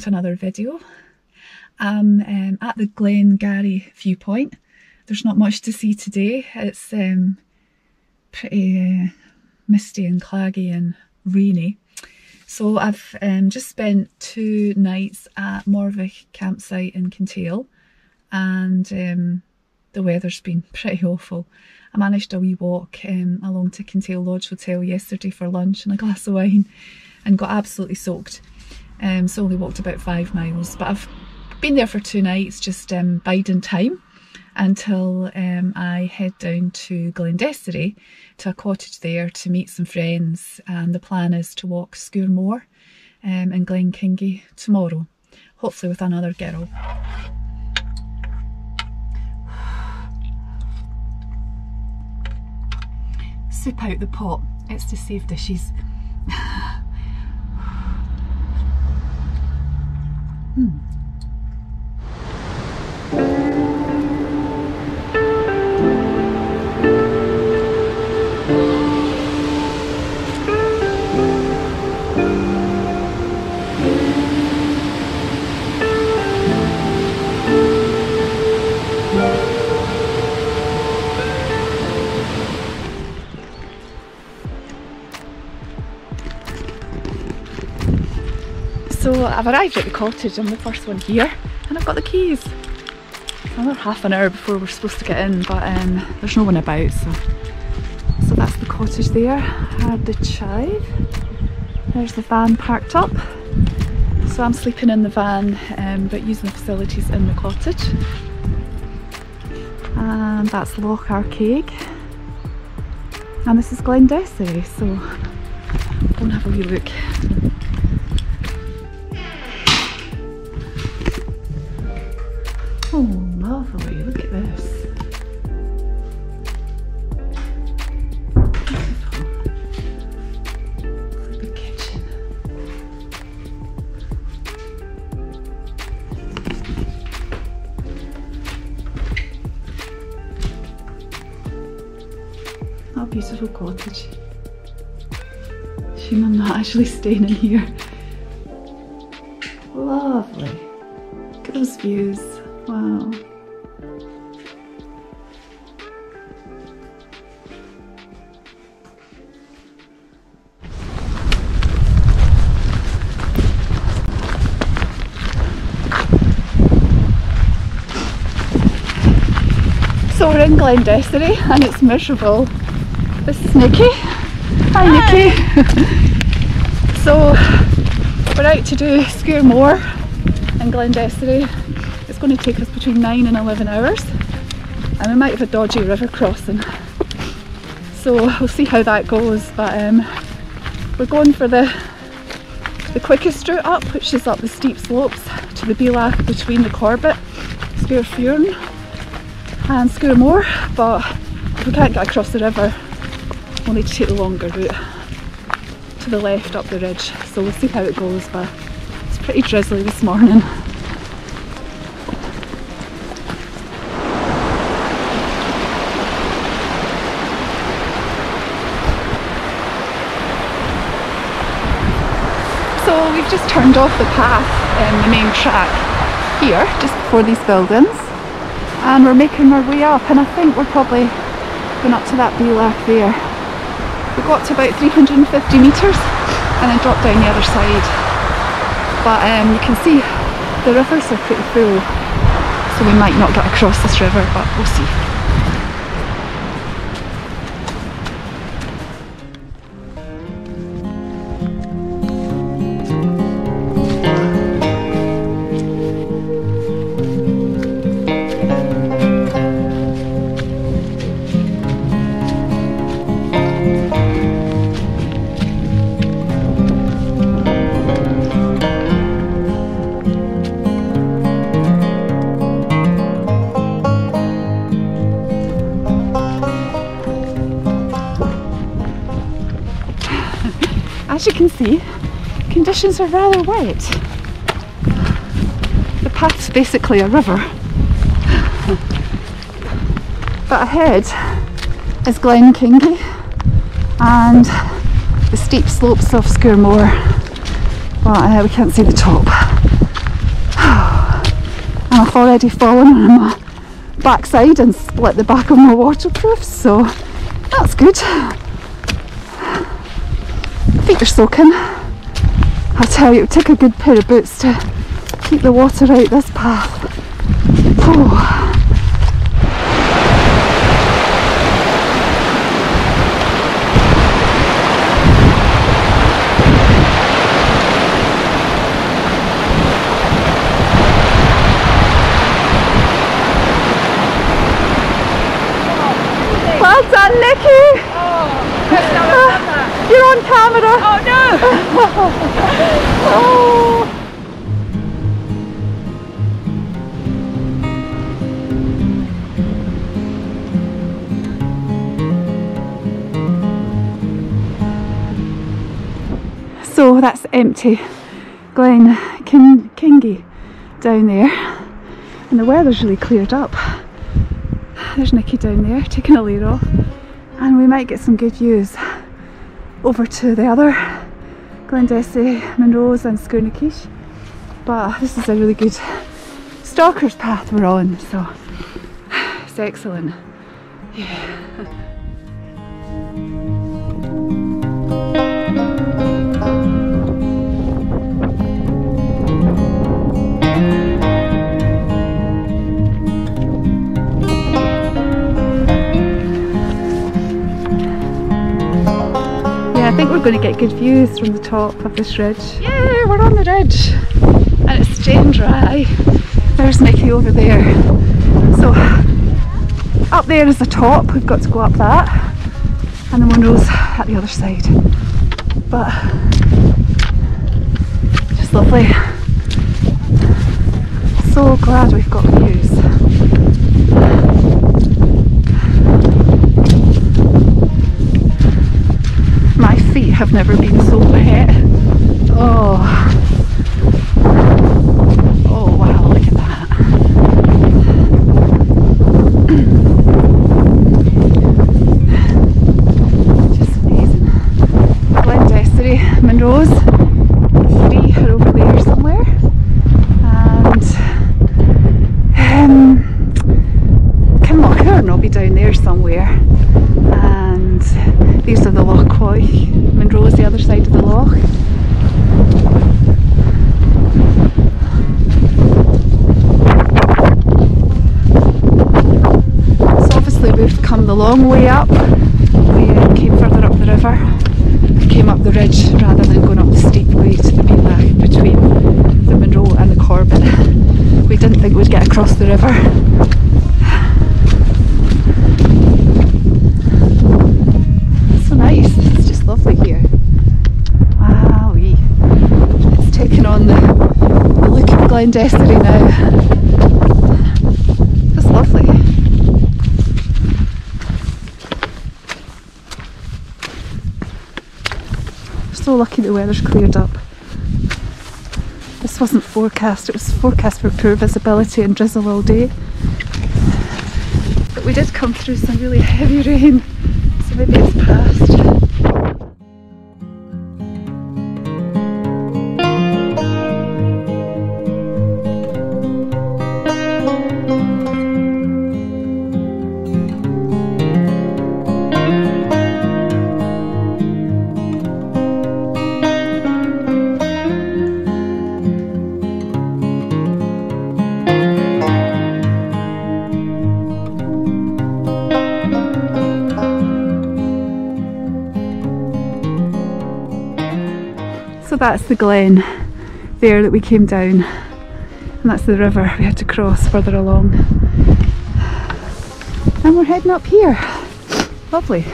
to another video. I'm at the Glen Dessary viewpoint. There's not much to see today. It's pretty misty and claggy and rainy. So I've just spent 2 nights at Morvick campsite in Kintail, and the weather's been pretty awful. I managed a wee walk along to Kintail Lodge Hotel yesterday for lunch and a glass of wine and got absolutely soaked. So only walked about 5 miles, but I've been there for 2 nights, just biding time until I head down to Glen Dessary to a cottage there to meet some friends, and the plan is to walk Sgùrr Mòr in Glen Kingie tomorrow, hopefully with another girl. Soup out the pot, it's to save dishes. So I've arrived at the cottage, I'm the first one here, and I've got the keys. It's another half an hour before we're supposed to get in, but there's no one about, so that's the cottage there. Had the chive. There's the van parked up. So I'm sleeping in the van, but using the facilities in the cottage. And that's Loch Arkaig. And this is Glen Dessary, so go and have a wee look. Oh, lovely, look at this. Beautiful. Big kitchen. Oh, beautiful cottage. Shame I'm not actually staying in here. Lovely. Look at those views. Wow. So we're in Glen Dessary and it's miserable. This is Nikki. Hi Nikki. So we're out to do Sgùrr Mòr in Glen Dessary. It's going to take us between 9 and 11 hours, and we might have a dodgy river crossing, so we'll see how that goes. But we're going for the quickest route up, which is up the steep slopes to the bealach between the Corbett, Fhuarain and Sgùrr Mòr. But if we can't get across the river, we'll need to take the longer route to the left up the ridge, so we'll see how it goes. But it's pretty drizzly this morning. So we've just turned off the path in the main track here, just before these buildings, and we're making our way up, and I think we're probably going up to that bealach there. We got to about 350 metres and then dropped down the other side, but you can see the rivers are pretty full, so we might not get across this river, but we'll see. As you can see, conditions are rather wet. The path's basically a river. But ahead is Glen Kingie and the steep slopes of Sgùrr Mòr, but we can't see the top. I've already fallen on my backside and split the back of my waterproof, so that's good. Feet are soaking. I tell you, it would take a good pair of boots to keep the water out this path. Oh. Well done, Nikki! Oh, you're on camera! oh no! Oh. So that's empty Glen Kingie down there, and the weather's really cleared up. There's Nikki down there taking a layer off, and we might get some good views over to the other Glen Dessary, Munro's and Sgùrr Mòr. But this is a really good stalker's path we're on, so it's excellent. Yeah. I think we're going to get good views from the top of this ridge. Yay, we're on the ridge and it's staying dry. There's Nikki over there. So up there is the top, we've got to go up that, and the Munro's at the other side. But just lovely. So glad we've got views. My feet have never been so wet. Oh, oh wow, look at that. Just amazing. Glen Dessary, Munro's, 3 are over there somewhere, and Loch Arkaig will be down there somewhere. And these are the Loch Arkaig. Munro is the other side of the loch. So obviously we've come the long way up. We came further up the river. We came up the ridge rather than going up the steep way to the bealach between the Munro and the Corbett. We didn't think we'd get across the river. Nice, it's just lovely here. Wowee. It's taken on the look of Glen Dessary now. Just lovely. We're so lucky the weather's cleared up. This wasn't forecast, it was forecast for poor visibility and drizzle all day. But we did come through some really heavy rain. So maybe it's past. So that's the glen there that we came down, and that's the river we had to cross further along. And we're heading up here. Lovely.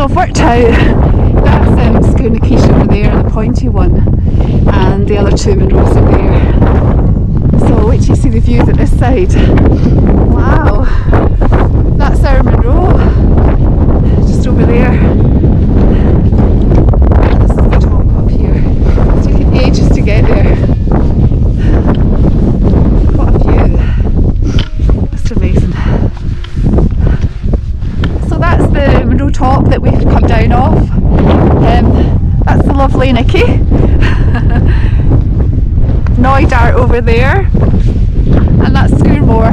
I've worked out that's Sgùrr Mòr over there, the pointy one, and the other two Munros are there. So wait till you see the views at this side. Wow, that's our Munro, just over there. This is the top up here. It's taken ages to get there. What a view, just amazing. So that's the Munro top that we've come down off. That's the lovely Nikki. Dart over there, and that's Sgùrr Mòr,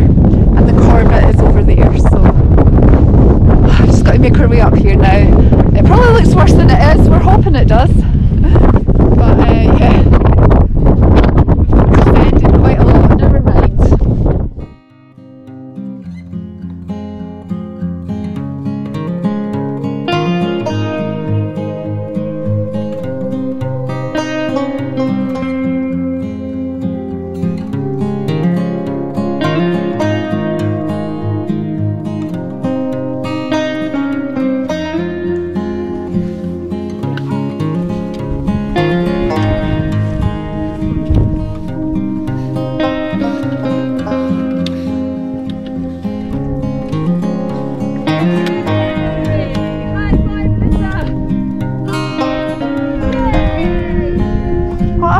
and the Corbett is over there. So I've just got to make our way up here now. It probably looks worse than it is. We're hoping it does, but yeah, we've descended quite a lot. Never mind.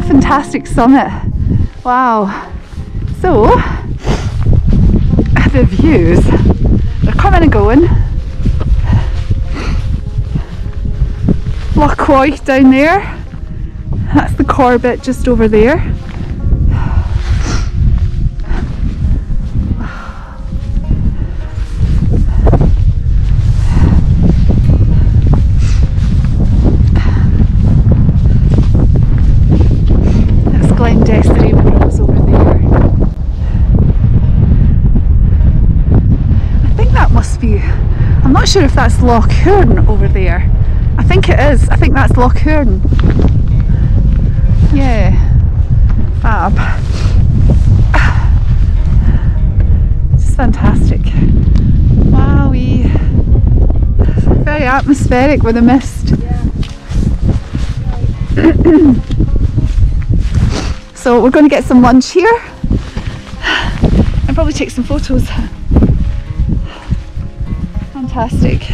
Fantastic summit. Wow. So the views, they're coming and going. Loch Arkaig down there, that's the Corbett just over there. Glen Dessary Munro's over there. I think that must be, I'm not sure if that's Loch Fhuarain over there. I think it is, I think that's Loch Fhuarain. Yeah, fab. Just fantastic. Wowee. Very atmospheric with the mist. Yeah. So we're going to get some lunch here and probably take some photos. Fantastic.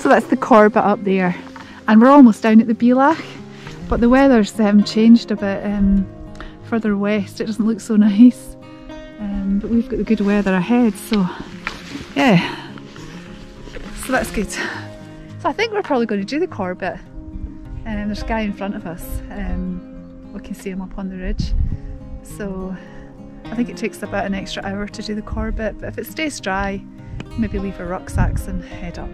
So that's the Corbett up there, and we're almost down at the bealach, but the weather's changed a bit further west. It doesn't look so nice, but we've got the good weather ahead, so yeah, so that's good. So I think we're probably going to do the Corbett. There's a guy in front of us, we can see him up on the ridge, so I think it takes about an extra hour to do the Corbett, but if it stays dry, maybe leave our rucksacks and head up.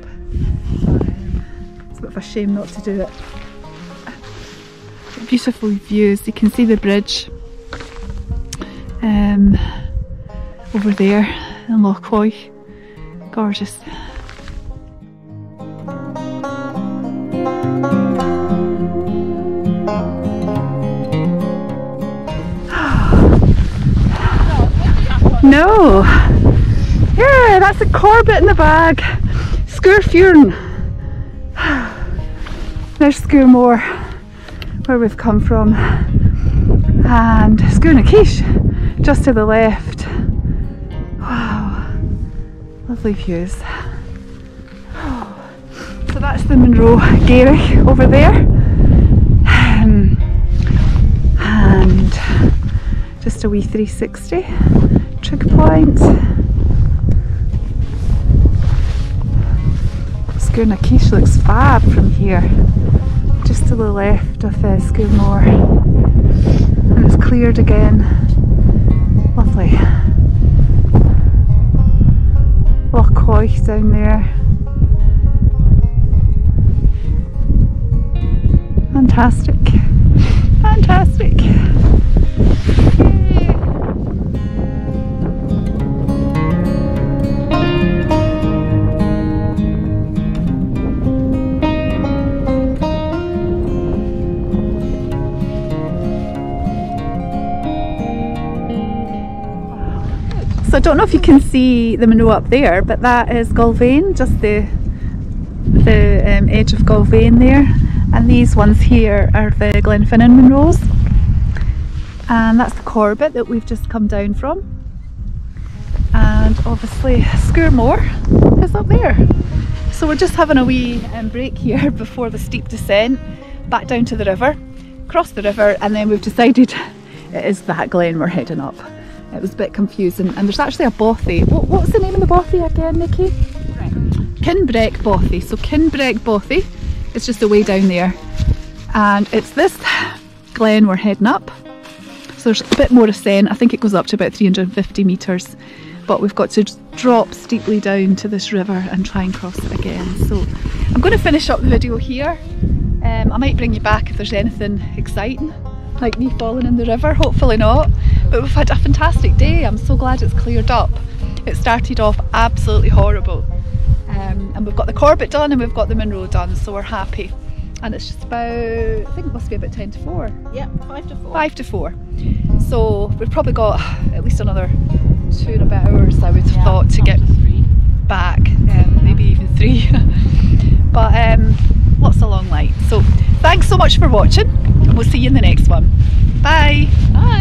It's a bit of a shame not to do it. Beautiful views, you can see the bridge over there in Loch Arkaig. Gorgeous. No! Yeah, that's a Corbett in the bag. Sgùrr Mòr. There's Sgùrr Mòr, where we've come from, and Sgùrr Mòr just to the left. Wow, lovely views. So that's the Munro Garrick over there, and just a wee 360 trig point. Sgùrr Mòr looks fab from here, just to the left of Sgùrr Mòr, and it's cleared again. Lovely. Loch Arkaig down there. Fantastic, fantastic. So I don't know if you can see the Munro up there, but that is Gulvain, just the edge of Gulvain there, and these ones here are the Glen Munros, and that's the Corbett that we've just come down from, and obviously Sgùrr Mòr is up there. So we're just having a wee break here before the steep descent back down to the river, across the river, and then we've decided it is that glen we're heading up. It was a bit confusing, and there's actually a bothy. What's the name of the bothy again, Nikki? Kinbrek Bothy. So Kinbrek Bothy is just the way down there, and it's this glen we're heading up. So there's a bit more ascent. I think it goes up to about 350 metres, but we've got to drop steeply down to this river and try and cross it again. So I'm going to finish up the video here. I might bring you back if there's anything exciting, like me falling in the river. Hopefully not, but we've had a fantastic day. I'm so glad it's cleared up. It started off absolutely horrible, and we've got the Corbett done and we've got the Munro done, so we're happy. And it's just about, I think it must be about 10 to 4. Yeah, 5 to 4. 5 to 4. So we've probably got at least another 2 and a bit hours, I would have thought, to get back, maybe even 3. But lots of long light. So thanks so much for watching, and we'll see you in the next one. Bye. Bye.